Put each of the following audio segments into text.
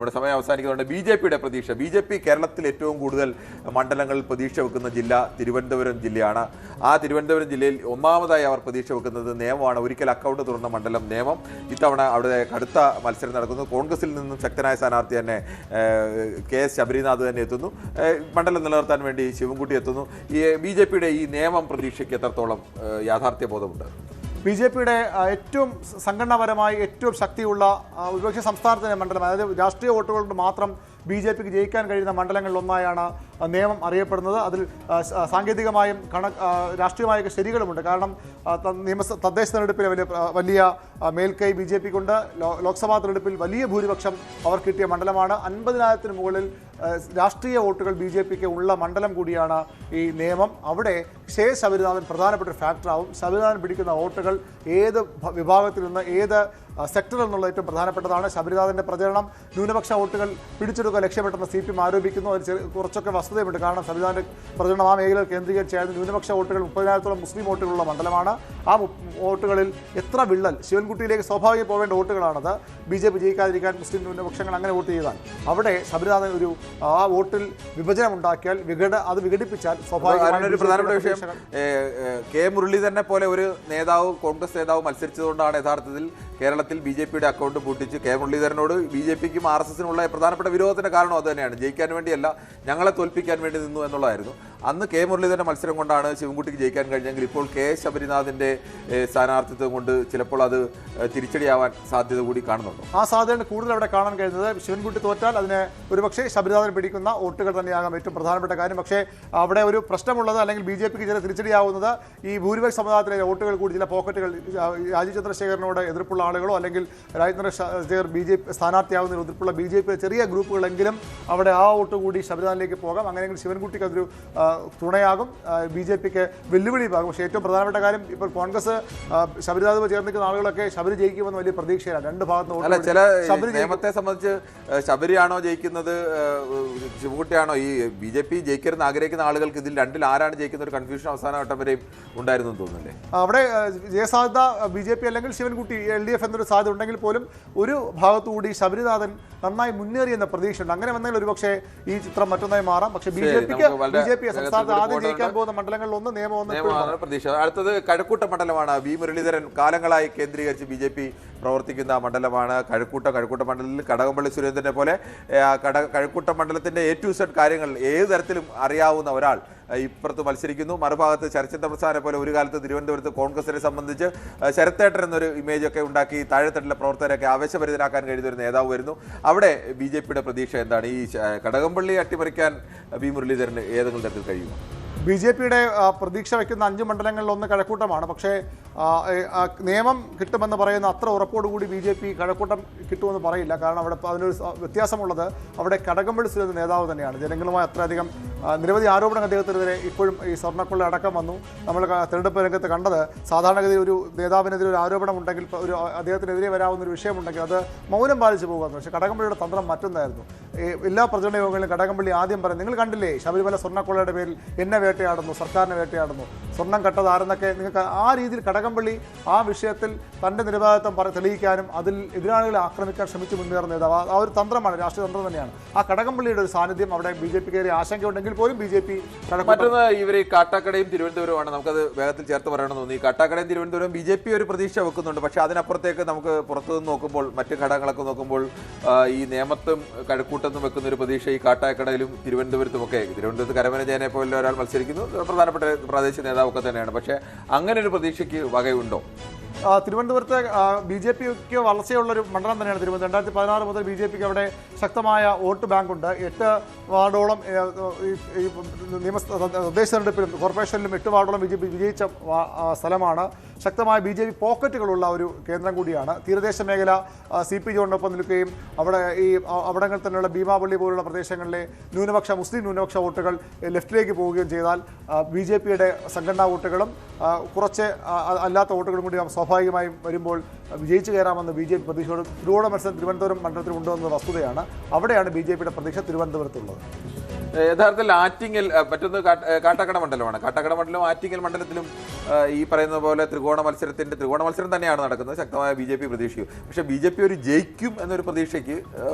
നമ്മുടെ സമയം അവസാനിക്കുന്നുണ്ട്. ബി.ജെ.പിയുടെ പ്രതീക്ഷ. ബി.ജെ.പി കേരളത്തിൽ ഏറ്റവും കൂടുതൽ മണ്ഡലങ്ങളിൽ പ്രതീക്ഷ വെക്കുന്ന ജില്ല തിരുവനന്തപുരം ജില്ലയാണ്. ആ തിരുവനന്തപുരം ജില്ലയിൽ ഒന്നാമതായി അവർ പ്രതീക്ഷ വെക്കുന്നത് നേമമാണ്. ഒരിക്കൽ അക്കൗണ്ട് തുറന്ന മണ്ഡലം നേമം. ഇത്തവണ അവിടെ കടുത്ത മത്സരം നടക്കുന്നു. കോൺഗ്രസിൽ നിന്നും ശക്തനായ സ്ഥാനാർത്ഥി തന്നെ കെ.എസ്. ശബരിനാഥ് തന്നെ എത്തുന്നു. മണ്ഡലം നിലനിർത്താൻ വേണ്ടി ശിവൻകുട്ടി എത്തുന്നു. ഈ ബി.ജെ.പിയുടെ ഈ നേമം പ്രതീക്ഷയ്ക്ക് എത്രത്തോളം യാഥാർത്ഥ്യബോധമുണ്ട്? ബി.ജെ.പിയുടെ ഏറ്റവും സംഘടനാപരമായി ഏറ്റവും ശക്തിയുള്ള ഒരുപക്ഷെ സംസ്ഥാനത്തിൻ്റെ മണ്ഡലം, അതായത് രാഷ്ട്രീയ വോട്ടുകൾ കൊണ്ട് മാത്രം ബി.ജെ.പിക്ക് ജയിക്കാൻ കഴിയുന്ന മണ്ഡലങ്ങളിലൊന്നായാണ് നേമം അറിയപ്പെടുന്നത്. അതിൽ സാങ്കേതികമായും രാഷ്ട്രീയമായൊക്കെ ശരികളുമുണ്ട്. കാരണം തദ്ദേശ തെരഞ്ഞെടുപ്പിൽ വലിയ മേൽക്കൈ ബി.ജെ.പിക്കുണ്ട്. ലോക്സഭാ തെരഞ്ഞെടുപ്പിൽ വലിയ ഭൂരിപക്ഷം അവർ കിട്ടിയ മണ്ഡലമാണ്. 50,000-ന് മുകളിൽ രാഷ്ട്രീയ വോട്ടുകൾ ബി.ജെ.പിക്ക് ഉള്ള മണ്ഡലം കൂടിയാണ് ഈ നേമം. അവിടെ ശബരിനാഥൻ പ്രധാനപ്പെട്ട ഒരു ഫാക്ടറാവും. ശബരിനാഥൻ പിടിക്കുന്ന വോട്ടുകൾ ഏത് വിഭാഗത്തിൽ നിന്ന് ഏത് സെക്ടറിൽ നിന്നുള്ള ഏറ്റവും പ്രധാനപ്പെട്ടതാണ്. ശബരിനാഥൻ്റെ പ്രചരണം ന്യൂനപക്ഷ വോട്ടുകൾ പിടിച്ചെടുക്കാൻ ലക്ഷ്യമിട്ടെന്ന് CPM ആരോപിക്കുന്നു. അതിൽ കുറച്ചൊക്കെ വസ്തുതയുണ്ട്. കാരണം ശബരിനാഥൻ്റെ പ്രചരണം ആ മേഖലയിൽ കേന്ദ്രീകരിച്ചായിരുന്നു. ന്യൂനപക്ഷ വോട്ടുകൾ 30,000-ഓളം മുസ്ലിം വോട്ടുകളുള്ള മണ്ഡലമാണ്. ആ വോട്ടുകളിൽ എത്ര വിള്ളൽ ശിവൻകുട്ടിയിലേക്ക് സ്വാഭാവികം പോവേണ്ട വോട്ടുകളാണത്. ബി.ജെ.പി ജയിക്കാതിരിക്കാൻ മുസ്ലിം ന്യൂനപക്ഷങ്ങൾ അങ്ങനെ വോട്ട് ചെയ്താൽ അവിടെ ശബരിനാഥൻ ഒരു ആ വോട്ടിൽ വിഭജനം ഉണ്ടാക്കിയാൽ അത് വിഘടിപ്പിച്ചാൽ സ്വാഭാവികമായും ഒരു പ്രധാനപ്പെട്ട വിഷയം കെ മുരളീധരനെ പോലെ ഒരു നേതാവ് കോൺഗ്രസ് നേതാവ് മത്സരിച്ചതുകൊണ്ടാണ് യഥാർത്ഥത്തിൽ കേരളത്തിൽ ബി.ജെ.പിയുടെ അക്കൗണ്ട് പൂട്ടിച്ച് കെ മുരളീധരനോട് ബി.ജെ.പിക്കും RSSനുള്ള പ്രധാനപ്പെട്ട വിരോധത്തിന്റെ കാരണം അത് തന്നെയാണ്. ജയിക്കാൻ വേണ്ടിയല്ല, ഞങ്ങളെ തോൽപ്പിക്കാൻ വേണ്ടി നിന്നു എന്നുള്ളതായിരുന്നു. അന്ന് കെ മുരളീധരന്റെ മത്സരം കൊണ്ടാണ് ശിവൻകുട്ടിക്ക് ജയിക്കാൻ കഴിഞ്ഞെങ്കിൽ ഇപ്പോൾ കെ ശബരിനാഥിന്റെ സ്ഥാനാർത്ഥിത്വം കൊണ്ട് ചിലപ്പോൾ അത് തിരിച്ചടിയാവാൻ സാധ്യത കൂടി കാണുന്നുണ്ടോ? ആ സാധ്യത കൂടുതൽ അവിടെ കാണാൻ കഴിയുന്നത് ശിവൻകുട്ടി തോറ്റാൽ അതിന് ഒരുപക്ഷെ ശബരിനാഥൻ പിടിക്കുന്ന വോട്ടുകൾ തന്നെയാകാം ഏറ്റവും പ്രധാനപ്പെട്ട കാര്യം. പക്ഷേ അവിടെ ഒരു പ്രശ്നമുള്ളത്, അല്ലെങ്കിൽ ബി.ജെ.പിക്ക് ചില തിരിച്ചടിയാവുന്നത് ഈ ഭൂരിപക്ഷ സമുദായത്തിലെ വോട്ടുകൾ കൂടി ചില പോക്കറ്റുകൾ രാജീവ് ചന്ദ്രശേഖരനോട് എതിർപ്പുള്ള ആളുകളോ അല്ലെങ്കിൽ രാജീവ് ചന്ദ്രശേഖർ ബി.ജെ.പി സ്ഥാനാർത്ഥിയാവുന്നതിന് എതിർപ്പുള്ള ബി.ജെ.പി ചെറിയ ഗ്രൂപ്പുകളെങ്കിലും അവിടെ ആ വോട്ട് കൂടി ശബരിനാഥിലേക്ക് പോകാം. അങ്ങനെയെങ്കിൽ ശിവൻകുട്ടിക്ക് അതൊരു തുണയാകും, ബി.ജെ.പിക്ക് വെല്ലുവിളിയാകും. പക്ഷേ ഏറ്റവും പ്രധാനപ്പെട്ട കാര്യം ഇപ്പോൾ കോൺഗ്രസ് ശബരിനാഥ് ചേർന്നിരിക്കുന്ന ആളുകളൊക്കെ ശബരി ജയിക്കുമെന്ന് വലിയ പ്രതീക്ഷയിലാണ്. രണ്ട് ഭാഗത്തുനിന്ന് ചില നിയമത്തെ സംബന്ധിച്ച് ശബരിയാണോ ജയിക്കുന്നത് ശിവൻകുട്ടിയാണോ? ഈ ബി.ജെ.പി ജയിക്കരുന്ന് ആഗ്രഹിക്കുന്ന ആളുകൾക്ക് ഇതിൽ രണ്ടിൽ ആരാണ് ജയിക്കുന്ന ഒരു കൺഫ്യൂഷൻ അവസാന ഘട്ടം വരെയും ഉണ്ടായിരുന്നു തോന്നുന്നില്ലേ? അവിടെ ജയസാധ്യത ബി.ജെ.പി അല്ലെങ്കിൽ ശിവൻകുട്ടി LDF എന്നൊരു സാധ്യത ഉണ്ടെങ്കിൽ പോലും ഒരു ഭാഗത്തുകൂടി ശബരിനാഥൻ നന്നായി മുന്നേറി എന്ന പ്രതീക്ഷയുണ്ട്. അങ്ങനെ വന്നാൽ ഒരുപക്ഷെ ഈ ചിത്രം മറ്റൊന്നായി മാറാം. പക്ഷേ ബി.ജെ.പി സംസ്ഥാനത്ത് ആദ്യം ജയിക്കാൻ പോകുന്ന മണ്ഡലങ്ങളിൽ ഒന്ന് നേമം പ്രതീക്ഷ. അടുത്തത് കഴക്കൂട്ട മണ്ഡലമാണ്. വി മുരളീധരൻ കാലങ്ങളായി കേന്ദ്രീകരിച്ച് ബി.ജെ.പി പ്രവർത്തിക്കുന്ന മണ്ഡലമാണ് കഴക്കൂട്ട മണ്ഡലത്തിൽ കടകംപള്ളി സുരേന്ദ്രനെ പോലെ കഴക്കൂട്ട മണ്ഡലത്തിന്റെ A to Z കാര്യങ്ങൾ ഏത് തരത്തിലും അറിയാവുന്ന ഒരാൾ ഇപ്പുറത്ത് മത്സരിക്കുന്നു. മറുഭാഗത്ത് ശരത്ചന്ദ്ര പ്രസാദിനെ പോലെ ഒരു കാലത്ത് തിരുവനന്തപുരത്ത് കോൺഗ്രസിനെ സംബന്ധിച്ച് ശരത്തേട്ടൻ എന്നൊരു ഇമേജൊക്കെ ഉണ്ടാക്കി താഴെത്തട്ടിലെ പ്രവർത്തകരൊക്കെ ആവേശഭരിതരാക്കാൻ കഴിയുന്ന ഒരു നേതാവ് വരുന്നു. അവിടെ ബി.ജെ.പിയുടെ പ്രതീക്ഷ എന്താണ്? ഈ കടകംപള്ളി അട്ടിമറിക്കാൻ വി മുരളീധരന് ഏതെങ്കിലും തരത്തിൽ കഴിയുമോ? ബി.ജെ.പിയുടെ പ്രതീക്ഷ വയ്ക്കുന്ന 5 മണ്ഡലങ്ങളിൽ ഒന്ന് കഴക്കൂട്ടമാണ്. പക്ഷേ നിയമം കിട്ടുമെന്ന് പറയുന്ന അത്ര ഉറപ്പോടുകൂടി ബി.ജെ.പി കഴക്കൂട്ടം കിട്ടുമെന്ന് പറയില്ല. കാരണം അവിടെ അതിനൊരു വ്യത്യാസമുള്ളത്, അവിടെ കടകംപള്ളി സുരേന്ദ്രൻ നേതാവ് തന്നെയാണ്. ജനങ്ങളുമായി അത്രയധികം നിരവധി ആരോപണം അദ്ദേഹത്തിനെതിരെ ഇപ്പോഴും ഈ സ്വർണ്ണക്കൊള്ള അടക്കം വന്നു. നമ്മൾ തെരഞ്ഞെടുപ്പ് രംഗത്ത് കണ്ടത് സാധാരണഗതിയിൽ ഒരു നേതാവിനെതിരെ ഒരു ആരോപണം ഉണ്ടെങ്കിൽ, ഒരു അദ്ദേഹത്തിനെതിരെ വരാവുന്ന ഒരു വിഷയമുണ്ടെങ്കിൽ അത് മൗനം പാലിച്ച് പോകുന്നു. പക്ഷേ കടകംപള്ളിയുടെ തന്ത്രം മറ്റൊന്നായിരുന്നു. എല്ലാ പ്രചരണ യോഗങ്ങളിലും കടകംപള്ളി ആദ്യം പറയും, നിങ്ങൾ കണ്ടില്ലേ ശബരിമല സ്വർണ്ണക്കൊള്ളയുടെ പേരിൽ എന്നെ വേട്ടയാടുന്നു, സർക്കാരിനെ വേട്ടയാടുന്നു, സ്വർണം കട്ടത് ആരെന്നൊക്കെ. നിങ്ങൾക്ക് ആ രീതിയിൽ കടകംപള്ളി ആ വിഷയത്തിൽ തൻ്റെ നിരപരാധിത്വം തെളിയിക്കാനും അതിൽ എതിരാളികളെ ആക്രമിക്കാൻ ശ്രമിച്ചു മുന്നേറുന്ന നേതാവ്. ആ ഒരു തന്ത്രമാണ്, രാഷ്ട്രീയ തന്ത്രം തന്നെയാണ്. ആ കടകംപള്ളിയുടെ ഒരു സാന്നിധ്യം അവിടെ ബി.ജെ.പിക്ക് ഏറെ ആശങ്കയുണ്ടെങ്കിൽ പോലും ബി.ജെ.പി മറ്റൊന്ന് ഇവർ കാട്ടാക്കടയും തിരുവനന്തപുരമാണ്. നമുക്കത് വേഗത്തിൽ ചേർത്ത് പറയണമെന്ന് തോന്നി. കാട്ടാക്കടയും തിരുവനന്തപുരം ബി.ജെ.പി ഒരു പ്രതീക്ഷ വെക്കുന്നുണ്ട്. പക്ഷേ അതിനപ്പുറത്തേക്ക് നമുക്ക് പുറത്തുനിന്ന് നോക്കുമ്പോൾ മറ്റ് ഘടകങ്ങളൊക്കെ നോക്കുമ്പോൾ ഈ നേമത്തും കഴക്കൂട്ടത്തും വെക്കുന്ന ഒരു പ്രതീക്ഷ ഈ കാട്ടാക്കടയിലും തിരുവനന്തപുരത്തുമൊക്കെ. തിരുവനന്തപുരത്ത് കരമന ജയനെ പോലെ ഒരാൾ മത്സരിക്കുന്നു, പ്രധാനപ്പെട്ട പ്രാദേശിക നേതാവൊക്കെ തന്നെയാണ്. പക്ഷേ അങ്ങനെ ഒരു പ്രതീക്ഷയ്ക്ക് വകയുണ്ടോ? തിരുവനന്തപുരത്ത് ബി.ജെ.പിക്ക് വളർച്ചയുള്ളൊരു മണ്ഡലം തന്നെയാണ് തിരുവനന്തപുരം. 2016 മുതൽ ബി.ജെ.പിക്ക് അവിടെ ശക്തമായ വോട്ട് ബാങ്കുണ്ട്. 8 വാർഡോളം ഈ തദ്ദേശ തെരഞ്ഞെടുപ്പിലും കോർപ്പറേഷനിലും 8 വാർഡോളം ബി.ജെ.പി വിജയിച്ച സ്ഥലമാണ്. ശക്തമായ ബി.ജെ.പി പോക്കറ്റുകളുള്ള ഒരു കേന്ദ്രം കൂടിയാണ്. തീരദേശ മേഖല CP ജോണിനൊപ്പം നിൽക്കുകയും അവിടങ്ങളിൽ തന്നെയുള്ള ഭീമാപള്ളി പോലുള്ള പ്രദേശങ്ങളിലെ മുസ്ലിം ന്യൂനപക്ഷ വോട്ടുകൾ ലെഫ്റ്റിലേക്ക് പോവുകയും ചെയ്താൽ ബി.ജെ.പിയുടെ സംഘടനാ വോട്ടുകളും കുറച്ച് അല്ലാത്ത വോട്ടുകളും കൂടി സ്വാഭാവികമായും വരുമ്പോൾ വിജയിച്ചു കയറാമെന്ന് ബി.ജെ.പി പ്രതീക്ഷയോട് ത്രികോണ മത്സരം തിരുവനന്തപുരം മണ്ഡലത്തിൽ ഉണ്ടെന്നത് വസ്തുതയാണ്. അവിടെയാണ് ബി.ജെ.പിയുടെ പ്രതീക്ഷ തിരുവനന്തപുരത്തുള്ളത്. യഥാർത്ഥത്തിൽ ആറ്റിങ്ങൽ മറ്റൊന്ന് കാട്ടാക്കട മണ്ഡലമാണ്. കാട്ടാക്കട മണ്ഡലം ആറ്റിങ്ങൽ മണ്ഡലത്തിലും ഈ പറയുന്ന പോലെ ത്രികോണ മത്സരം തന്നെയാണ് നടക്കുന്നത്. ശക്തമായ BJP പ്രതീക്ഷിക്കും. പക്ഷേ BJP ഒരു ജയിക്കും എന്നൊരു പ്രതീക്ഷയ്ക്ക്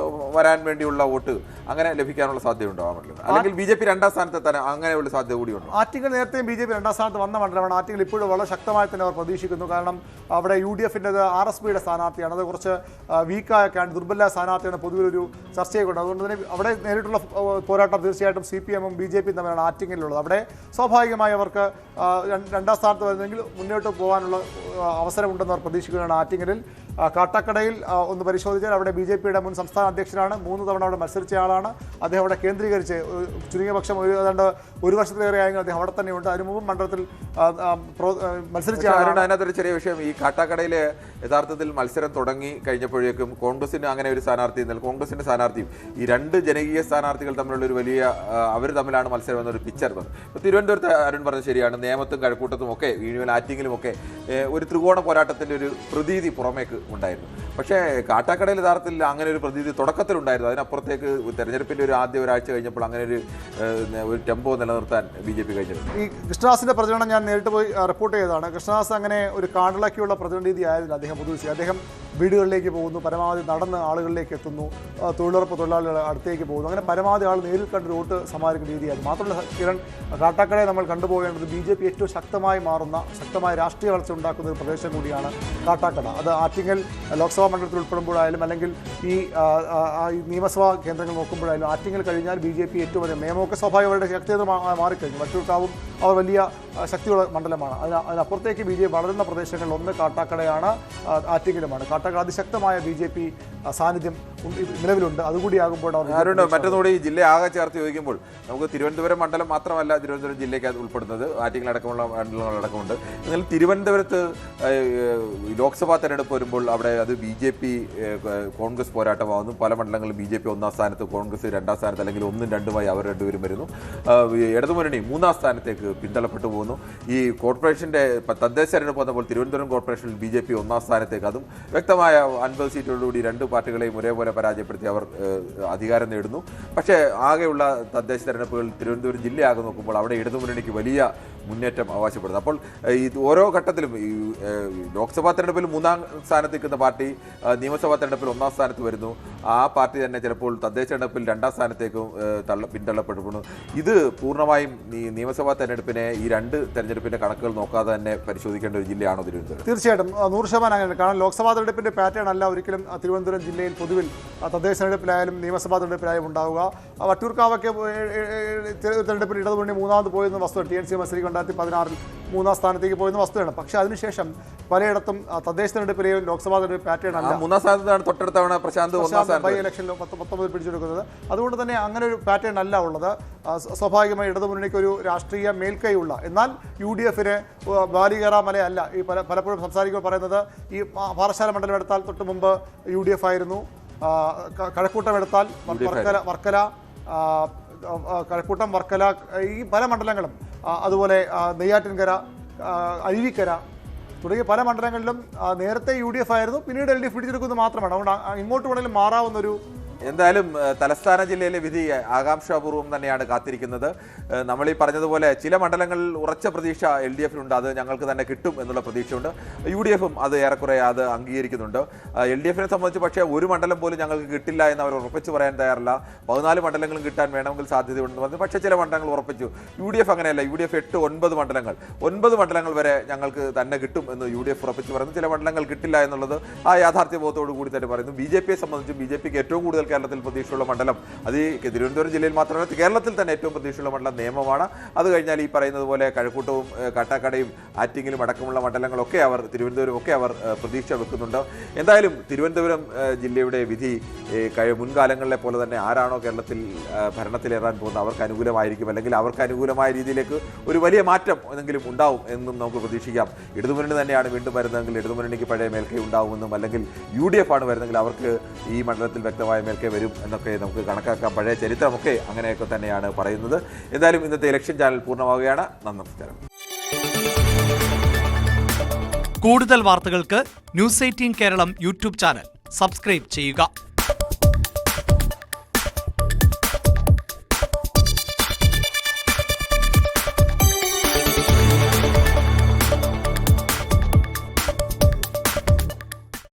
വരാൻ വേണ്ടിയുള്ള വോട്ട് അങ്ങനെ ലഭിക്കാനുള്ള സാധ്യതയുണ്ടോ ആ മണ്ഡലം? അല്ലെങ്കിൽ BJP രണ്ടാം സ്ഥാനത്തെത്താൻ അങ്ങനെയുള്ള സാധ്യത കൂടിയുണ്ടോ? ആറ്റിങ്ങൽ നേരത്തെയും BJP രണ്ടാം സ്ഥാനത്ത് വന്ന മണ്ഡലമാണ്. ആറ്റിങ്ങൽ ഇപ്പോഴും വളരെ ശക്തമായി തന്നെ അവർ പ്രതീക്ഷിക്കുന്നു. കാരണം അവിടെ UDF-ന്റെ RSPയുടെ സ്ഥാനാർത്ഥിയാണ്. അത് കുറച്ച് വീക്കായൊക്കെയാണ്, ദുർബല സ്ഥാനാർത്ഥിയാണ് പൊതുവിലൊരു ചർച്ചയൊക്കെ. അതുകൊണ്ട് തന്നെ അവിടെ നേരിട്ടുള്ള പോരാട്ടം തീർച്ചയായിട്ടും CPM-ഉം BJP-യും തമ്മിലാണ് ആറ്റിങ്ങലിലുള്ളത്. അവിടെ സ്വാഭാവികമായി അവർക്ക് രണ്ടാം സ്ഥാനത്ത് വരുന്നെങ്കിൽ മുന്നോട്ട് പോകാനുള്ള അവസരമുണ്ടെന്ന് അവർ പ്രതീക്ഷിക്കുകയാണ്. ആറ്റിങ്ങലിൽ കാട്ടാക്കടയിൽ ഒന്ന് പരിശോധിച്ചാൽ അവിടെ BJP-യുടെ മുൻ സംസ്ഥാന അധ്യക്ഷനാണ്, 3 തവണ അവിടെ മത്സരിച്ച ആളാണ്. അദ്ദേഹം അവിടെ കേന്ദ്രീകരിച്ച് ചുരുങ്ങിയ പക്ഷം ഏതാണ്ട് ഒരു വർഷത്തിലേറെ ആയെങ്കിൽ അദ്ദേഹം അവിടെ തന്നെയുണ്ട്. അതിനു മുമ്പ് മണ്ഡലത്തിൽ മത്സരിച്ച ആളാണ്. അതിനകത്തൊരു ചെറിയ വിഷയം, ഈ കാട്ടാക്കടയിൽ യഥാർത്ഥത്തിൽ മത്സരം തുടങ്ങി കഴിഞ്ഞപ്പോഴേക്കും കോൺഗ്രസിന് അങ്ങനെ ഒരു സ്ഥാനാർത്ഥി, കോൺഗ്രസിന്റെ സ്ഥാനാർത്ഥിയും ഈ രണ്ട് ജനകീയ സ്ഥാനാർത്ഥികൾ തമ്മിലുള്ള ഒരു വലിയ അവർ തമ്മിലാണ് മത്സരം എന്നൊരു പിക്ചർ വന്നത്. ഇപ്പോൾ തിരുവനന്തപുരത്ത് അരുൺ പറഞ്ഞത് ശരിയാണ്, നേമത്തും കഴക്കൂട്ടത്തും ഒക്കെ വീഴുവൽ ആറ്റിങ്ങിലും ഒക്കെ ഒരു ത്രികോണ പോരാട്ടത്തിൻ്റെ ഒരു പ്രതീതി പുറമേക്ക് ഉണ്ടായിരുന്നു. പക്ഷേ കാട്ടാക്കടയിൽ യഥാർത്ഥത്തിൽ അങ്ങനെ ഒരു പ്രതീതി തുടക്കത്തിലുണ്ടായിരുന്നു. അതിനപ്പുറത്തേക്ക് തെരഞ്ഞെടുപ്പിൻ്റെ ഒരു ആദ്യ ഒരാഴ്ച കഴിഞ്ഞപ്പോൾ അങ്ങനെ ഒരു ടെമ്പോ നിലനിർത്താൻ BJP കഴിഞ്ഞിട്ടുണ്ട്. ഈ കൃഷ്ണദാസിന്റെ പ്രചരണം ഞാൻ നേരിട്ട് പോയി റിപ്പോർട്ട് ചെയ്തതാണ്. കൃഷ്ണദാസ് അങ്ങനെ ഒരു കാണിളക്കിയുള്ള പ്രതിനിധി ആയതിൽ അദ്ദേഹം വീടുകളിലേക്ക് പോകുന്നു, പരമാവധി നടന്ന് ആളുകളിലേക്ക് എത്തുന്നു, തൊഴിലുറപ്പ് തൊഴിലാളികൾ അടുത്തേക്ക് പോകുന്നു. അങ്ങനെ പരമാവധി ആൾ നേരിൽ കണ്ട് വോട്ട് സമാഹരിക്കുന്ന രീതിയായിരുന്നു. മാത്രമല്ല കിരൺ, കാട്ടാക്കടയെ നമ്മൾ കണ്ടുപോകേണ്ടത് BJP ഏറ്റവും ശക്തമായി മാറുന്ന, ശക്തമായ രാഷ്ട്രീയ വളർച്ച ഉണ്ടാക്കുന്ന ഒരു പ്രദേശം കൂടിയാണ് കാട്ടാക്കട. അത് ആറ്റിങ്ങൽ ലോക്സഭാ മണ്ഡലത്തിൽ ഉൾപ്പെടുമ്പോഴായാലും അല്ലെങ്കിൽ ഈ നിയമസഭാ കേന്ദ്രങ്ങൾ നോക്കുമ്പോഴായാലും ആറ്റിങ്ങൽ കഴിഞ്ഞാൽ BJP ഏറ്റവും വലിയ നിയമമൊക്കെ സ്വാഭാവികമായിട്ട് ശക്തിയത് മാറിക്കഴിഞ്ഞു. വട്ടിയൂർക്കാവും അവർ വലിയ ശക്തിയുള്ള മണ്ഡലമാണ്. അതിനപ്പുറത്തേക്ക് BJP വളരുന്ന പ്രദേശങ്ങളിൽ ഒന്ന് കാട്ടാക്കടയാണ്, ആറ്റിങ്ങലുമാണ്. കാട്ടാക്കട അതിശക്തമായ BJP സാന്നിധ്യം നിലവിലുണ്ട്. അതുകൂടിയാകുമ്പോൾ മറ്റൊന്നുകൂടി ഈ ജില്ല ആകെ ചേർത്ത് ചോദിക്കുമ്പോൾ നമുക്ക് തിരുവനന്തപുരം മണ്ഡലം മാത്രമല്ല തിരുവനന്തപുരം ജില്ലയ്ക്ക് അത് ഉൾപ്പെടുന്നത്, ആറ്റിങ്ങലടക്കമുള്ള മണ്ഡലങ്ങളടക്കമുണ്ട്. എന്നാൽ തിരുവനന്തപുരത്ത് ലോക്സഭാ തെരഞ്ഞെടുപ്പ് വരുമ്പോൾ അവിടെ അത് BJP കോൺഗ്രസ് പോരാട്ടമാകുന്നു. പല മണ്ഡലങ്ങളിൽ BJP ഒന്നാം സ്ഥാനത്ത്, കോൺഗ്രസ് രണ്ടാം സ്ഥാനത്ത്, അല്ലെങ്കിൽ 1ഉം 2ഉമായി അവർ രണ്ടുപേരും വരുന്നു. ഇടതുമുന്നണി 3ആം സ്ഥാനത്തേക്ക് പിന്തള്ളപ്പെട്ടു പോകുന്നു. ഈ കോർപ്പറേഷൻ്റെ തദ്ദേശ തെരഞ്ഞെടുപ്പ് വന്നപ്പോൾ തിരുവനന്തപുരം കോർപ്പറേഷനിൽ BJP ഒന്നാം സ്ഥാനത്തേക്ക്, അതും വ്യക്തമായ 50 സീറ്റുകളോടുകൂടി രണ്ട് പാർട്ടികളെയും ഒരേപോലെ പരാജയപ്പെടുത്തി അവർ അധികാരം നേടുന്നു. പക്ഷേ ആകെയുള്ള തദ്ദേശ തെരഞ്ഞെടുപ്പുകൾ തിരുവനന്തപുരം ജില്ലയാകെ നോക്കുമ്പോൾ അവിടെ ഇടതുമുന്നണിക്ക് വലിയ മുന്നേറ്റം അവകാശപ്പെടുന്നു. അപ്പോൾ ഈ ഓരോ ഘട്ടത്തിലും ഈ ലോക്സഭാ തെരഞ്ഞെടുപ്പിൽ 3ആം സ്ഥാനത്ത് നിൽക്കുന്ന പാർട്ടി നിയമസഭാ തെരഞ്ഞെടുപ്പിൽ 1ആം സ്ഥാനത്ത് വരുന്നു. ആ പാർട്ടി തന്നെ ചിലപ്പോൾ തദ്ദേശ തെരഞ്ഞെടുപ്പിൽ 2ആം സ്ഥാനത്തേക്കും പിന്തള്ളപ്പെടുന്നു. ഇത് പൂർണ്ണമായും ഈ നിയമസഭാ തെരഞ്ഞെടുപ്പിനെ, ഈ രണ്ട് തെരഞ്ഞെടുപ്പിൻ്റെ കണക്കുകൾ നോക്കാതെ തന്നെ പരിശോധിക്കേണ്ട ഒരു ജില്ലയാണോ തിരുവനന്തപുരം? തീർച്ചയായിട്ടും 100% അങ്ങനെ. കാരണം ലോക്സഭാ തെരഞ്ഞെടുപ്പിൻ്റെ പാറ്റേൺ അല്ല ഒരിക്കലും തിരുവനന്തപുരം ജില്ലയിൽ പൊതുവിൽ തദ്ദേശ തെരഞ്ഞെടുപ്പിലായാലും നിയമസഭാ തെരഞ്ഞെടുപ്പിലായാലും ഉണ്ടാവുക. വട്ടിയൂർക്കാവൊക്കെ തെരഞ്ഞെടുപ്പിൽ ഇടതുമുന്നണി 3ാമത് പോയെന്ന് വസ്തു, TNC മത്സരിക്കും 2016 3ആം സ്ഥാനത്തേക്ക് പോയെന്ന് വസ്തുതയാണ്. പക്ഷേ അതിനുശേഷം പലയിടത്തും തദ്ദേശ തെരഞ്ഞെടുപ്പിലെയും ലോക്സഭാ തെരഞ്ഞെടുപ്പ് പാറ്റേൺ അല്ല. 3ആം സ്ഥാനത്താണ് തൊട്ടടുത്തവണ പ്രശാന്ത് ബൈ ഇലക്ഷനിൽ 19 പിടിച്ചെടുക്കുന്നത്. അതുകൊണ്ട് തന്നെ അങ്ങനെ ഒരു പാറ്റേൺ അല്ല ഉള്ളത്. സ്വാഭാവികമായി ഇടതുമുന്നണിക്ക് ഒരു രാഷ്ട്രീയ മേൽക്കൈയുള്ള, എന്നാൽ UDF-ന് ബാലികേറാമലയല്ല. ഈ പലപ്പോഴും സംസാരിക്കുമ്പോൾ പറയുന്നത് ഈ പാറശാല മണ്ഡലം എടുത്താൽ തൊട്ട് മുമ്പ് UDF ആയിരുന്നു, കഴക്കൂട്ടം എടുത്താൽ വർക്കല, കഴക്കൂട്ടം, വർക്കല, ഈ പല മണ്ഡലങ്ങളും, അതുപോലെ നെയ്യാറ്റിൻകര, അരുവിക്കര തുടങ്ങിയ പല മണ്ഡലങ്ങളിലും നേരത്തെ UDF ആയിരുന്നു, പിന്നീട് LDF പിടിച്ചെടുക്കുന്നത് മാത്രമാണ്. അതുകൊണ്ട് ഇങ്ങോട്ട് വേണമെങ്കിലും മാറാവുന്നൊരു എന്തായാലും തലസ്ഥാന ജില്ലയിലെ വിധി ആകാംക്ഷാപൂർവ്വം തന്നെയാണ് കാത്തിരിക്കുന്നത്. നമ്മൾ ഈ പറഞ്ഞതുപോലെ ചില മണ്ഡലങ്ങളിൽ ഉറച്ച പ്രതീക്ഷ LDF-നുണ്ട്, അത് ഞങ്ങൾക്ക് തന്നെ കിട്ടും എന്നുള്ള പ്രതീക്ഷയുണ്ട്. UDF-ഉം അത് ഏറെക്കുറെ അത് അംഗീകരിക്കുന്നുണ്ട്. LDF-നെ സംബന്ധിച്ച് പക്ഷേ ഒരു മണ്ഡലം പോലും ഞങ്ങൾക്ക് കിട്ടില്ല എന്ന് അവർ ഉറപ്പിച്ച് പറയാൻ തയ്യാറില്ല. 14 മണ്ഡലങ്ങളും കിട്ടാൻ വേണമെങ്കിൽ സാധ്യതയുണ്ടെന്ന് പറഞ്ഞു. പക്ഷേ ചില മണ്ഡലങ്ങൾ ഉറപ്പിച്ചു. UDF അങ്ങനെയല്ല. UDF 8-9 മണ്ഡലങ്ങൾ, 9 മണ്ഡലങ്ങൾ വരെ ഞങ്ങൾക്ക് തന്നെ കിട്ടും എന്ന് UDF ഉറപ്പിച്ച് പറയുന്നു. ചില മണ്ഡലങ്ങൾ കിട്ടില്ല എന്നുള്ളത് ആ യാഥാർത്ഥ്യബോധത്തോടു കൂടി തന്നെ പറയുന്നു. BJP-യെ സംബന്ധിച്ച് BJP-ക്ക് ഏറ്റവും കൂടുതൽ കേരളത്തിൽ പ്രതീക്ഷയുള്ള മണ്ഡലം, അത് ഈ തിരുവനന്തപുരം ജില്ലയിൽ മാത്രമല്ല കേരളത്തിൽ തന്നെ ഏറ്റവും പ്രതീക്ഷയുള്ള മണ്ഡലം നേമമാണ്. അത് കഴിഞ്ഞാൽ ഈ പറയുന്നത് പോലെ കഴക്കൂട്ടവും കാട്ടാക്കടയും ആറ്റിങ്ങലും അടക്കമുള്ള മണ്ഡലങ്ങളൊക്കെ അവർ, തിരുവനന്തപുരം ഒക്കെ അവർ പ്രതീക്ഷ വെക്കുന്നുണ്ട്. എന്തായാലും തിരുവനന്തപുരം ജില്ലയുടെ വിധി മുൻകാലങ്ങളിലെ പോലെ തന്നെ ആരാണോ കേരളത്തിൽ ഭരണത്തിലേറാൻ പോകുന്നത് അവർക്ക് അനുകൂലമായിരിക്കും, അല്ലെങ്കിൽ അവർക്ക് അനുകൂലമായ രീതിയിലേക്ക് ഒരു വലിയ മാറ്റം എന്തെങ്കിലും ഉണ്ടാവും എന്നും നമുക്ക് പ്രതീക്ഷിക്കാം. ഇടതുമുന്നണി തന്നെയാണ് വീണ്ടും വരുന്നതെങ്കിൽ ഇടതുമുന്നണിക്ക് പഴയ മേൽക്കൈ ഉണ്ടാവുമെന്നും, അല്ലെങ്കിൽ UDF ആണ് വരുന്നതെങ്കിൽ അവർക്ക് ഈ മണ്ഡലത്തിൽ വ്യക്തമായ മേൽക്കൈ വരും എന്നൊക്കെ നമുക്ക് കണക്കാക്കാം. പഴയ ചരിത്രമൊക്കെ അങ്ങനെയൊക്കെ തന്നെയാണ് പറയുന്നത്. എന്തായാലും ഇന്നത്തെ ഇലക്ഷൻ ചാനൽ പൂർണ്ണമാവുകയാണ്. നമസ്കാരം. കൂടുതൽ വാർത്തകൾക്ക് News 18 Keralam YouTube channel subscribe ചെയ്യുക.